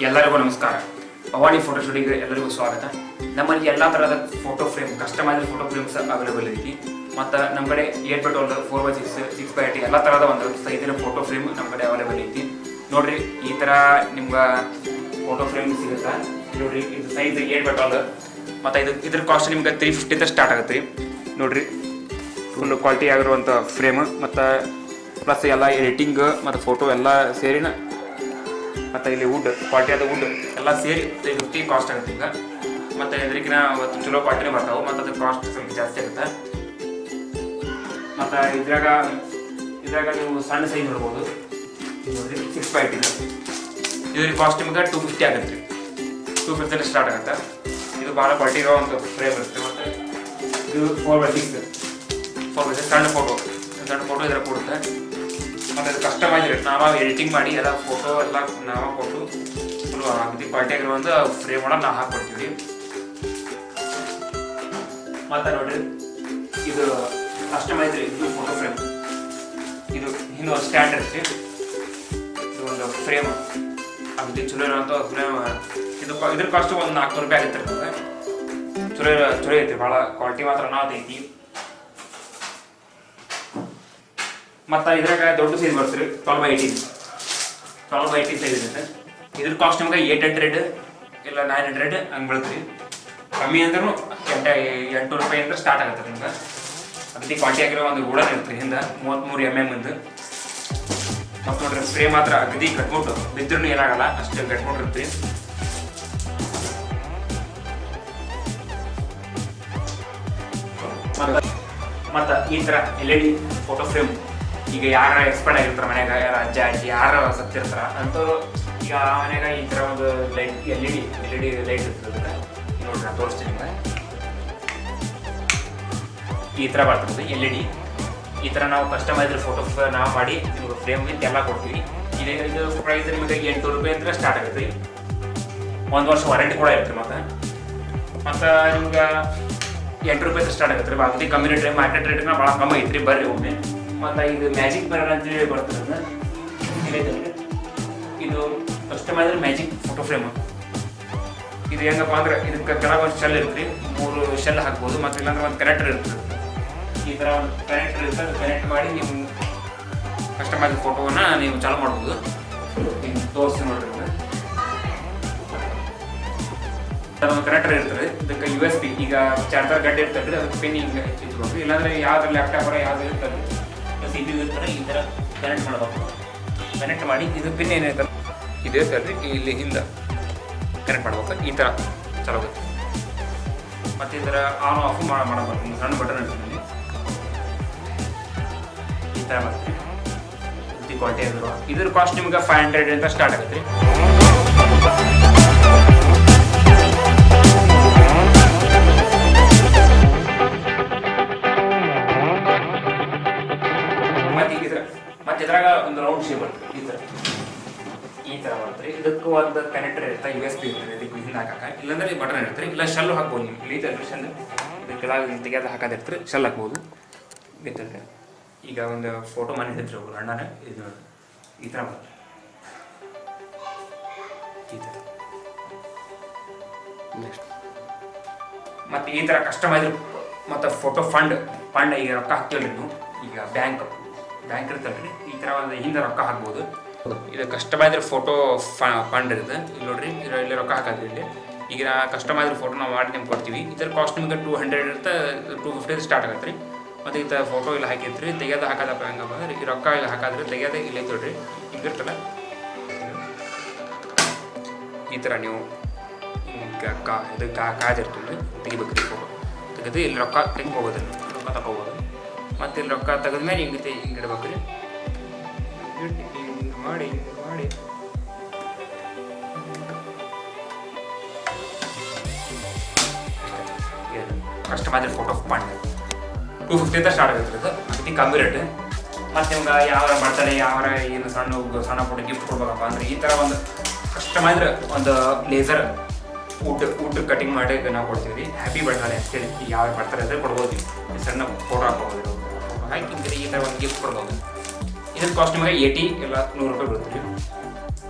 ಎಲ್ಲರಿಗೂ ನಮಸ್ಕಾರ. ಭವಾನಿ ಫೋಟೋ ಸ್ಟುಡಿಯೋಗೆ ಎಲ್ಲರಿಗೂ ಸ್ವಾಗತ. ನಮ್ಮಲ್ಲಿ ಎಲ್ಲ ಥರದ photo frame, customised photo frames available ಐತಿ. ಮತ್ತು ನಮ್ಮ ಕಡೆ 8x12, 4x6, 6x8 ಎಲ್ಲ ಥರದ ಒಂದು ಸೈಜಿನ ಫೋಟೋ ಫ್ರೇಮ್ ನಮ್ಮ ಕಡೆ ಅವೈಲೇಬಲ್ ಐತಿ. ನೋಡಿರಿ, ಈ ಥರ ನಿಮ್ಗೆ ಫೋಟೋ ಫ್ರೇಮ್ ಸಿಗುತ್ತೆ. ನೋಡಿರಿ, ಇದು ಸೈಜ್ 8x12 ಮತ್ತು ಇದ್ರ ಕಾಸ್ಟ್ ನಿಮ್ಗೆ 350 ಸ್ಟಾರ್ಟ್ ಆಗುತ್ತೆ ರೀ. ನೋಡಿರಿ, ಫುಲ್ ಕ್ವಾಲಿಟಿ ಆಗಿರುವಂಥ ಫ್ರೇಮ್ ಮತ್ತು ಪ್ಲಸ್ ಎಲ್ಲ ಎಡಿಟಿಂಗ್ ಮತ್ತು ಫೋಟೋ ಎಲ್ಲ ಸೇರಿನ ಮತ್ತು ಇಲ್ಲಿ ವುಡ್, ಕ್ವಾಲಿಟಿಯಾದ ವುಡ್ ಎಲ್ಲ ಸೇರಿ 350 ಕಾಸ್ಟ್ ಆಗುತ್ತೆ ಈಗ. ಮತ್ತು ಇದಕ್ಕಿನ ಚಲೋ ಕ್ವಾಲಿಟಿನೇ ಬರ್ತಾವೆ ಮತ್ತು ಅದ್ರ ಕಾಸ್ಟ್ ಸ್ವಲ್ಪ ಜಾಸ್ತಿ ಆಗುತ್ತೆ. ಮತ್ತು ಇದ್ರಾಗ ನೀವು ಸಣ್ಣ ಸೈಜ್ ನೋಡ್ಬೋದು. ನೋಡಿರಿ, 6x8 ಇದೆ. ಇದ್ರಿಗೆ ಕಾಸ್ಟ್ ನಿಮ್ಗೆ 250 ಆಗುತ್ತೆ ರೀ. 250 ಸ್ಟಾರ್ಟ್ ಆಗುತ್ತೆ. ಇದು ಭಾಳ ಕ್ವಾಲಿಟಿ ಇರೋವಂಥ ಫ್ರೇಮ್ ಇರುತ್ತೆ. ಮತ್ತು ಇದು 4x6 ಸಣ್ಣ ಫೋಟೋ ಇದ್ರ ಕೊಡುತ್ತೆ. ಮತ್ತು ಅದು ಕಸ್ಟಮೈಸ್ ಇರುತ್ತೆ. ನಾವು ಎಡಿಟಿಂಗ್ ಮಾಡಿ ಎಲ್ಲ ಫೋಟೋ ಎಲ್ಲ ನಾವು ಕೊಟ್ಟು ಫುಲ್ ಅಗದಿ ಕ್ವಾಲಿಟಿ ಆಗಿರುವಂಥ ಫ್ರೇಮ್ ಒಳಗೆ ನಾವು ಹಾಕ್ಕೊಡ್ತೀವಿ. ಮತ್ತು ನೋಡಿರಿ, ಇದು ಕಸ್ಟಮೈಸ್ ಇದು ಫೋಟೋ ಫ್ರೇಮ್. ಇದು ಹಿಂದೆ ಒಂದು ಸ್ಟ್ಯಾಂಡ್ ಇರುತ್ತೆ. ಇದು ಒಂದು ಫ್ರೇಮ್ ಅಗದಿ ಚಲೋ ಇರೋಂಥ ಫ್ರೇಮ್. ಇದ್ರ ಕಾಸ್ಟ್ ಒಂದು 400 ರೂಪಾಯಿ ಆಗುತ್ತೆ ನಮಗೆ. ಚಲೋ ಐತಿ, ಭಾಳ ಕ್ವಾಲಿಟಿ ಮಾತ್ರ ಐತಿ. ಮತ್ತು ಇದ್ರಾಗ ದೊಡ್ಡ ಸೈಜ್ ಬರ್ತೀರಿ, 12x18 ಸೈಜ್ ಇರುತ್ತೆ. ಇದ್ರ ಕಾಸ್ಟ್ ನಿಮ್ಗೆ 800 ಇಲ್ಲ 900 ಹಂಗೆ ಬೀಳ್ತೀರಿ. ಕಮ್ಮಿ ಅಂದ್ರೂ 800 ರೂಪಾಯಿಂದ ಸ್ಟಾರ್ಟ್ ಆಗುತ್ತೆ ನಿಮ್ಗೆ. ಅಗದಿ ಕ್ವಾಲಿಟಿ ಆಗಿರೋ ಒಂದು ವುಡನ್ ಇರ್ತೀರಿ. ಹಿಂದೆ 33 mm ಇಂದು. ಮತ್ತು ನೋಡ್ರಿ, ಫ್ರೇಮ್ ಮಾತ್ರ ಅಗದಿ ಕಟ್ಬಿಟ್ಟು ಬಿದ್ರೂ ಏನಾಗಲ್ಲ, ಅಷ್ಟು ಕಟ್ಬಿಟ್ಟಿರ್ತೀರಿ. ಮತ್ತು ಈ ಥರ LED ಫೋಟೋ ಫ್ರೇಮ್ ಈಗ ಯಾರ ಎಕ್ಸ್ಪರ್ಟ್ ಆಗಿರ್ತಾರೆ ಮನ್ಯಾಗ, ಯಾರ ಅಜ್ಜ ಅಜ್ಜಿ ಯಾರು ಸತ್ತಿರ್ತಾರ ಅಂಥವ್ರು ಈಗ ಮನ್ಯಾಗ ಈ ಥರ ಒಂದು ಲೈಟ್ LED ಲೈಟ್ ಇರ್ತದೆ. ನೋಡ್ರಿ, ನಾನು ತೋರಿಸ್ತೀನಿ ನಿಮ್ಗೆ. ಈ ಥರ ಬರ್ತದೆ LED. ಈ ಥರ ನಾವು ಕಸ್ಟಮೈಸ್ಡ್ ಫೋಟೋ ನಾವು ಮಾಡಿ ನಿಮ್ಗೆ ಫ್ರೇಮ್ ವಿತ್ ಎಲ್ಲ ಕೊಡ್ತೀವಿ. ಇದು ಪ್ರೈಸ್ ನಿಮಗೆ 800 ರೂಪಾಯಿ ಅಂತ ಸ್ಟಾರ್ಟ್ ಆಗುತ್ತೆ. 1 ವರ್ಷ ವಾರಂಟಿ ಕೂಡ ಇರುತ್ತೆ. ಮತ್ತು ನಿಮ್ಗೆ 8 ರೂಪಾಯಿ ಸ್ಟಾರ್ಟ್ ಆಗುತ್ತೆ ರೀ. ಅಗದಿ ಕಮ್ಮಿ ರೇಟ್ ರೀ. ಮಾರ್ಕೆಟ್ ರೇಟ್ನ ಭಾಳ ಕಮ್ಮಿ ಐತ್ರಿ. ಬರ್ರಿ ಒಮ್ಮೆ. ಮತ್ತು ಇದು ಮ್ಯಾಜಿಕ್ ಮಿರರ್ ಅಂತೇಳಿ ಬರ್ತದೆ. ಇದು ಕಸ್ಟಮೈಸ್ಡ್ ಮ್ಯಾಜಿಕ್ ಫೋಟೋ ಫ್ರೇಮ್. ಇದು ಹೆಂಗಪ್ಪ ಅಂದ್ರೆ ಇದಕ್ಕೆ ಕೆಲವೊಂದು ಶೆಲ್ ಇರುತ್ತೆ, 3 ಶೆಲ್ ಹಾಕ್ಬೋದು. ಮತ್ತು ಇಲ್ಲಾಂದ್ರೆ ಒಂದು ಕನೆಕ್ಟರ್ ಇರ್ತದೆ. ಈ ಥರ ಒಂದು ಕನೆಕ್ಟರ್ ಇರುತ್ತೆ. ಅದು ಕನೆಕ್ಟ್ ಮಾಡಿ ನೀವು ಕಸ್ಟಮೈಸ್ಡ್ ಫೋಟೋವನ್ನು ನೀವು ಚಾಲು ಮಾಡ್ಬೋದು. ತೋರಿಸಿ ನೋಡ್ರಿ. ಅದೊಂದು ಕನೆಕ್ಟರ್ ಇರ್ತದೆ. ಇದಕ್ಕೆ USB ಈಗ ಚಾರ್ಜರ್ ಗಡ್ಡೆ ಇರ್ತದೆ, ಅದಕ್ಕೆ ಪಿನ್ ಹಿಂಗೆ ಇಟ್ಕೊಂಡು, ಇಲ್ಲಾಂದರೆ ಯಾವ್ದು ಲ್ಯಾಪ್ಟಾಪರ ಯಾವುದು ಇರ್ತದೆ CPU ಇರ್ತಾರೆ, ಈ ಥರ ಕನೆಕ್ಟ್ ಮಾಡಬೇಕು. ಕನೆಕ್ಟ್ ಮಾಡಿ ಇದು ಪಿನ್ ಏನಾಯ್ತಲ್ಲ ಇದೇ ಸರಿ ಇಲ್ಲಿ ಹಿಂದೆ ಕನೆಕ್ಟ್ ಮಾಡ್ಬೇಕು. ಈ ಥರ ಚಲೋ ಆಗುತ್ತೆ. ಮತ್ತು ಈ ಥರ ಆನ್ ಆಫ್ ಮಾಡಬೇಕು. ಸಣ್ಣ ಬಟನ್ ಇರ್ತದೆ. ಈ ಥರ ಬರ್ತದೆ. ಕ್ವಾಲಿಟಿ ಆಗಿರುವ ಇದ್ರ ಕಾಸ್ಟ್ ನಿಮ್ಗೆ 500 ಅಂತ ಸ್ಟಾರ್ಟ್ ಆಗುತ್ತೆ ರೀ. ಮತ್ತು ಇದ್ರಾಗ ಒಂದು ರೌಂಡ್ ಶೇಪ್ ಬರ್ತದೆ. ಈ ಥರ ಬರ್ತದೆ. ಇದಕ್ಕೂ ಒಂದು ಕನೆಕ್ಟರ್ ಇರುತ್ತೆ, USB ಇರ್ತದೆ. ಇದಕ್ಕೆ ಹಿಂದೆ ಹಾಕಕ್ಕೆ, ಇಲ್ಲಾಂದ್ರೆ ಬಟನ್ ಇರ್ತಾರೆ. ಇಲ್ಲ ಶೆಲ್ ಹಾಕ್ಬೋದು. ನೀವು ಇಲ್ಲಿ ಇರ್ತದೆ ಶೆಲ್, ಇದು ಕೆಳಗೆ ತೆಗೆದು ಹಾಕೋದಿರ್ತಾರೆ. ಶೆಲ್ ಹಾಕ್ಬೋದು. ಬೇಕಂದ್ರೆ ಈಗ ಒಂದು ಫೋಟೋ ಮನೆ ಇದ್ರೆ ಒಬ್ಬರು ಅಣ್ಣನೇ ಇದು ಈ ಥರ ಬರ್ತದೆ. ಈ ಥರ ನೆಕ್ಸ್ಟ್ ಮತ್ತು ಈ ಥರ ಕಸ್ಟಮೈಸ್ ಮತ್ತು ಫೋಟೋ ಫಂಡ್ ಈಗ ರೊಕ್ಕ ಹಾಕ್ತೀವಿ ನೀವು. ಈಗ ಬ್ಯಾಂಕ್ ಇರ್ತಲ್ರಿ, ಈ ಥರ ಒಂದು ಹಿಂದೆ ರೊಕ್ಕ ಹಾಕ್ಬೋದು. ಇದು ಕಸ್ಟಮೈಸ್ಡ್ ಫೋಟೋ ಫಂಡ್ ಇರುತ್ತೆ. ಇಲ್ಲಿ ನೋಡ್ರಿ, ಇಲ್ಲಿ ರೊಕ್ಕ ಹಾಕೋದ್ರಿ. ಇಲ್ಲಿ ಈಗ ಕಸ್ಟಮೈಸ್ಡ್ ಫೋಟೋ ನಾವು ಮಾಡಿ ನಿಮ್ಗೆ ಕೊಡ್ತೀವಿ. ಇದರ ಕಾಸ್ಟ್ ನಿಮ್ಗೆ 200 ಇರುತ್ತೆ. 250 ಸ್ಟಾರ್ಟ್ ಆಗುತ್ತೆ ರೀ. ಮತ್ತು ಈ ಥರ ಫೋಟೋ ಇಲ್ಲಿ ಹಾಕಿರ್ತೀರಿ. ತೆಗೆಯೋದು ಹಾಕೋದಪ್ಪ ಹೆಂಗಪ್ಪ ಅಂದ್ರೆ ಈ ರೊಕ್ಕ ಇಲ್ಲಿ ಹಾಕಿದ್ರೆ ತೆಗೆಯೋದೇ ಇಲ್ಲ ನೋಡ್ರಿ. ಹಿಂಗಿರ್ತಲ್ಲ, ಈ ಥರ ನೀವು ಇದು ಕಾದಿರ್ತೀವಿ. ತೆಗಿಬೇಕ್ರಿ ಫೋಟೋ. ತೆಗೆದು ಇಲ್ಲಿ ರೊಕ್ಕ ತೆಗ್ಬೋದು, ರೊಕ್ಕ ತಗೋಬೋದು. ಮತ್ತು ಇಲ್ಲಿ ರೊಕ್ಕ ತೆಗೆದ್ಮೇಲೆ ಹಿಂಗೆ ಇಡ್ಬೇಕು ರೀ. ಹಿಂಗೆ ಮಾಡಿ ಕಸ್ಟಮೈಸ್ಡ್ ಫೋಟೋ ಫಂಡ್ 250 ಅಂತ ಸ್ಟಾರ್ಟ್ ಆಗುತ್ತೆ. ಅದು ಅತಿ ಕಮ್ಮಿ ರೇಟ್. ಮತ್ತು ನಿಮ್ಗೆ ಯಾವ ಬರ್ತಡೇ ಏನು ಸಣ್ಣ ಫೋಟೋ ಗಿಫ್ಟ್ ಕೊಡ್ಬೇಕಪ್ಪ ಅಂದ್ರೆ ಈ ಥರ ಒಂದು ಕಸ್ಟಮೈಸ್ಡ್ ಒಂದು ಲೇಸರ್ ವುಡ್ ಕಟಿಂಗ್ ಮಾಡಿ ನಾವು ಕೊಡ್ತೀವಿ ರೀ. ಹ್ಯಾಪಿ ಬರ್ತಡೇ ಅಂತೇಳಿ ಯಾವ ಬರ್ತಡೇ ಅಂದರೆ ಕೊಡ್ಬೋದು. ಸಣ್ಣ ಫೋಟೋ ಹಾಕ್ಬೋದು. ಫೋಟೋ ಹಾಕಿ ಈ ಥರ ಒಂದು ಗಿಫ್ಟ್ ಕೊಡ್ಬೋದು. ಇದ್ರ ಕಾಸ್ಟ್ ನಿಮಗೆ 80 ಇಲ್ಲ 100 ರೂಪಾಯಿ ಬೀಳುತ್ತೆ ರೀ.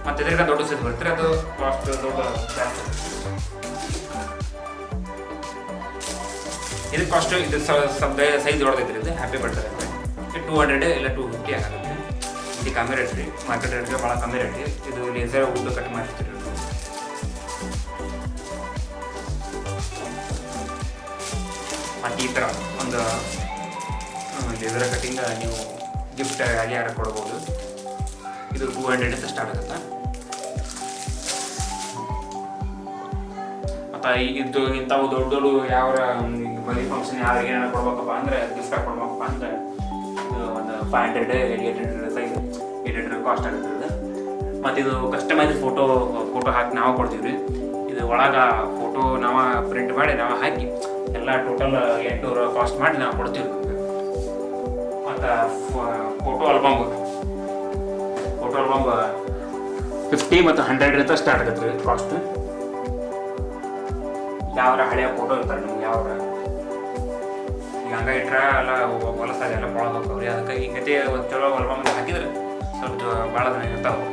ಮತ್ತು ಇದರಿಂದ ದೊಡ್ಡ ಸೈಜ್ ಬರುತ್ತೆ, ಅದು ಕಾಸ್ಟ್ ದೊಡ್ಡ ಜಾಸ್ತಿ. ಇದು ಕಾಸ್ಟ್ ಇದು ಸೈಜ್ ದೊಡ್ಡದೈತ್ರಿ. ಇದು ಹ್ಯಾಪಿ ಬರ್ತಾರೆ 200 ಇಲ್ಲ 250 ಆಗುತ್ತೆ. ಇದು ಕಮ್ಮಿ ರೇಟ್ ರೀ, ಮಾರ್ಕೆಟ್ ರೇಟ್ಗೆ ಭಾಳ ಕಮ್ಮಿ ರೇಟ್ ರೀ. ಇದು ಲೇಸರ್ ವುಡ್ ಕಟ್ ಮಾಡಿರ್ತೀರಿ. ಮತ್ತು ಈ ಥರ ಒಂದು ಲೇಸರ್ ಕಟ್ಟಿಂಗ್ ನೀವು ಗಿಫ್ಟ್ ಆಗಿ ಯಾರು ಕೊಡ್ಬೋದು. ಇದು 200 ಅಂತ ಸ್ಟಾರ್ಟ್ ಆಗುತ್ತೆ. ಮತ್ತು ಇದು ಇಂಥವು ದೊಡ್ಡ ದೊಡ್ಡ ಯಾವ ಮದುವೆ ಫಂಕ್ಷನ್ ಯಾರಿಗೆ ಏನಾರು ಕೊಡ್ಬೇಕಪ್ಪ ಅಂದರೆ ಗಿಫ್ಟ್ ಆಗಿ ಕೊಡ್ಬೇಕಪ್ಪ ಅಂದರೆ ಇದು ಒಂದು 500 800 ಕಾಸ್ಟ್ ಆಗುತ್ತೆ. ಮತ್ತು ಇದು ಕಸ್ಟಮೈಸ್ ಫೋಟೋ ಹಾಕಿ ನಾವು ಕೊಡ್ತೀವಿ ರೀ. ಇದು ಒಳಗೆ ಫೋಟೋ ನಾವು ಪ್ರಿಂಟ್ ಮಾಡಿ ನಾವು ಹಾಕಿ ಎಲ್ಲ ಟೋಟಲ್ 800 ಕಾಸ್ಟ್ ಮಾಡಿ ನಾವು ಕೊಡ್ತೀವಿ. ಮತ್ತು ಫೋಟೋ ಆಲ್ಬಮ್ 50 ಮತ್ತು 100 ಅಂತ ಸ್ಟಾರ್ಟ್ ಆಗುತ್ತೆ ರೀ ಕಾಸ್ಟ್. ಯಾವ ಹಳೆಯ ಫೋಟೋ ಇರ್ತಾರೆ ನಿಮ್ಗೆ, ಯಾವ ಈಗ ಹಂಗೆ ಇಟ್ರೆ ಎಲ್ಲ ಹೊಲಸಾಗಿ ಎಲ್ಲ ಭಾಳ ಹೋಗ್ತಾವ್ರಿ. ಅದಕ್ಕೆ ಹಿಂಗತೆ ಒಂದು ಚಲೋ ಆಲ್ಬಮ್ ಹಾಕಿದ್ರೆ ಸ್ವಲ್ಪ ಭಾಳ ದಿನ ಇರ್ತಾವೆ.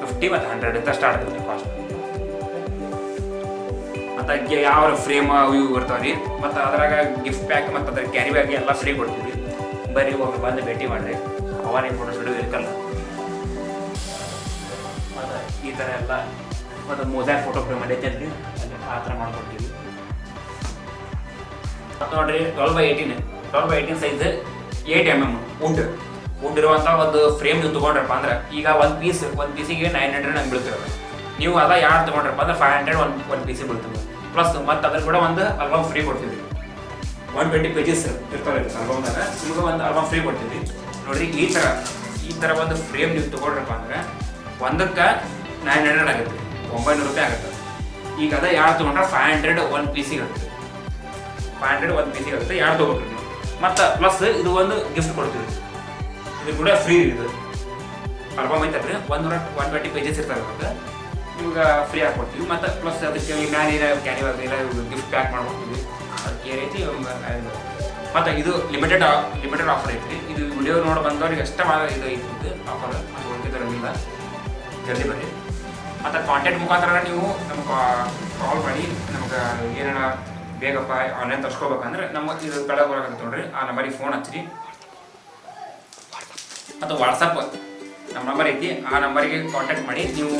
50 ಮತ್ತು 100 ಅಂತ ಸ್ಟಾರ್ಟ್ ಆಗುತ್ತೆ ಕಾಸ್ಟ್. ಮತ್ತು ಯಾವ ಫ್ರೇಮ್ ಇವು ಬರ್ತಾವೆ ರೀ. ಮತ್ತು ಅದ್ರಾಗ ಗಿಫ್ಟ್ ಪ್ಯಾಕ್ ಮತ್ತು ಅದ್ರ ಕ್ಯಾರಿ ಬ್ಯಾಗ್ ಎಲ್ಲ ಫ್ರೀ ಕೊಡ್ತೀವಿ. ಬರೀ ಒಬ್ಬರು ಬಂದು ಭೇಟಿ ಮಾಡಿರಿ, ಅವಾನೇ ಫೋಟೋ ಸ್ಟುಡಿಯೋ ಇರ್ಕಲ್ಲ. ಮತ್ತು ಈ ಥರ ಎಲ್ಲ ಮತ್ತು ಮೊಸೈಕ್ ಫೋಟೋ ಫ್ರೇಮ್ ಮಾಡೈತೆ ರೀ, ಅಲ್ಲಿ ಆ ಥರ ಮಾಡ್ಕೊಡ್ತೀವಿ. ಮತ್ತು ನೋಡಿರಿ 12x18 ಸೈಜ್ 8 mm ವುಡ್ ಇರುವಂಥ ಒಂದು ಫ್ರೇಮ್ ನೀವು ತೊಗೊಂಡ್ರಪ್ಪ ಅಂದ್ರೆ ಈಗ ಒಂದು ಪೀಸಿಗೆ 900 ನಂಗೆ ಬೀಳ್ತಿರೋದು. ನೀವು ಅದ ಯಾರು ತೊಗೊಂಡ್ರಪ್ಪ ಅಂದ್ರೆ 500 ಒಂದು ಪೀಸಿಗೆ ಬೀಳ್ತೀವಿ. ಪ್ಲಸ್ ಮತ್ತು ಅದ್ರ ಕೂಡ ಒಂದು ಆಲ್ಬಮ್ ಫ್ರೀ ಕೊಡ್ತೀವಿ. 120 pages ಇರ್ತಾರೆ ಆಲ್ಬಮ್ದಾಗ, ನಿಮ್ಗೆ ಒಂದು ಆಲ್ಬಮ್ ಫ್ರೀ ಕೊಡ್ತೀವಿ. ನೋಡಿರಿ ಈ ಥರ ಒಂದು ಫ್ರೇಮ್ ನೀವು ತೊಗೊಂಡ್ರಪ್ಪ ಅಂದ್ರೆ ಒಂದಕ್ಕೆ 900 ಆಗುತ್ತೆ, 900 ರೂಪಾಯಿ ಆಗುತ್ತೆ. ಈಗ ಅದ ಯಾರು ತೊಗೊಂಡ್ರೆ 500 ಒಂದು ಪೀಸಿಗೆ ಆಗುತ್ತೆ. 500 ಒಂದು ಪೀಸಿಗೆ ಆಗುತ್ತೆ, ಯಾರು ತೊಗೊಳ್ರಿ ನೀವು. ಮತ್ತು ಪ್ಲಸ್ ಇದು ಒಂದು ಗಿಫ್ಟ್ ಕೊಡ್ತೀವಿ. ಇದು ಕೂಡ ಫ್ರೀ. ಇದು ಆಲ್ಬಮ್ ಐತಲ್ರಿ 120 pages ಇರ್ತಾರೆ, ಅವಾಗ ನಿಮ್ಗೆ ಫ್ರೀ ಆಗಿ ಕೊಡ್ತೀವಿ. ಮತ್ತು ಪ್ಲಸ್ ಅದಕ್ಕೆ ಮ್ಯಾಲಿನ ಕ್ಯಾರಿ ಇಲ್ಲ ಗಿಫ್ಟ್ ಪ್ಯಾಕ್ ಮಾಡ್ಕೊಡ್ತೀವಿ. ಅದಕ್ಕೆ ಏನೈತಿ ಮತ್ತು ಇದು ಲಿಮಿಟೆಡ್ ಆಫರ್ ಐತ್ರಿ. ಇದು ವಿಡಿಯೋ ನೋಡಿ ಬಂದವ್ರಿಗೆ ಅಷ್ಟೇ ಇದು ಐತಿ ಆಫರ್, ಮತ್ತು ಉಳಿದಿರೋದಿಲ್ಲ. ಜಲ್ದಿ ಬರ್ರಿ. ಮತ್ತು ಕಾಂಟ್ಯಾಕ್ಟ್ ಮುಖಾಂತರ ನೀವು ನಮ್ಗೆ ಕಾಲ್ ಮಾಡಿ ನಮ್ಗೆ ಏನಾರ ಬೇಗಪ್ಪ ಆನ್ಲೈನ್ ತರ್ಸ್ಕೋಬೇಕಂದ್ರೆ ನಮಗೆ ಇದು ಕೆಳಗೆ ಬರೋಕತ್ತೆ ನೋಡ್ರಿ, ಆ ನಂಬರಿಗೆ ಫೋನ್ ಹಚ್ಚಿರಿ. ಮತ್ತು ವಾಟ್ಸಪ್ ನಮ್ಮ ನಂಬರ್ ಐತಿ, ಆ ನಂಬರಿಗೆ ಕಾಂಟ್ಯಾಕ್ಟ್ ಮಾಡಿ ನೀವು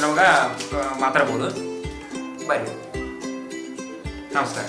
ನಮ್ಗೆ ಮಾತಾಡ್ಬೋದು. ಬರ್ರಿ, ನಮಸ್ಕಾರ.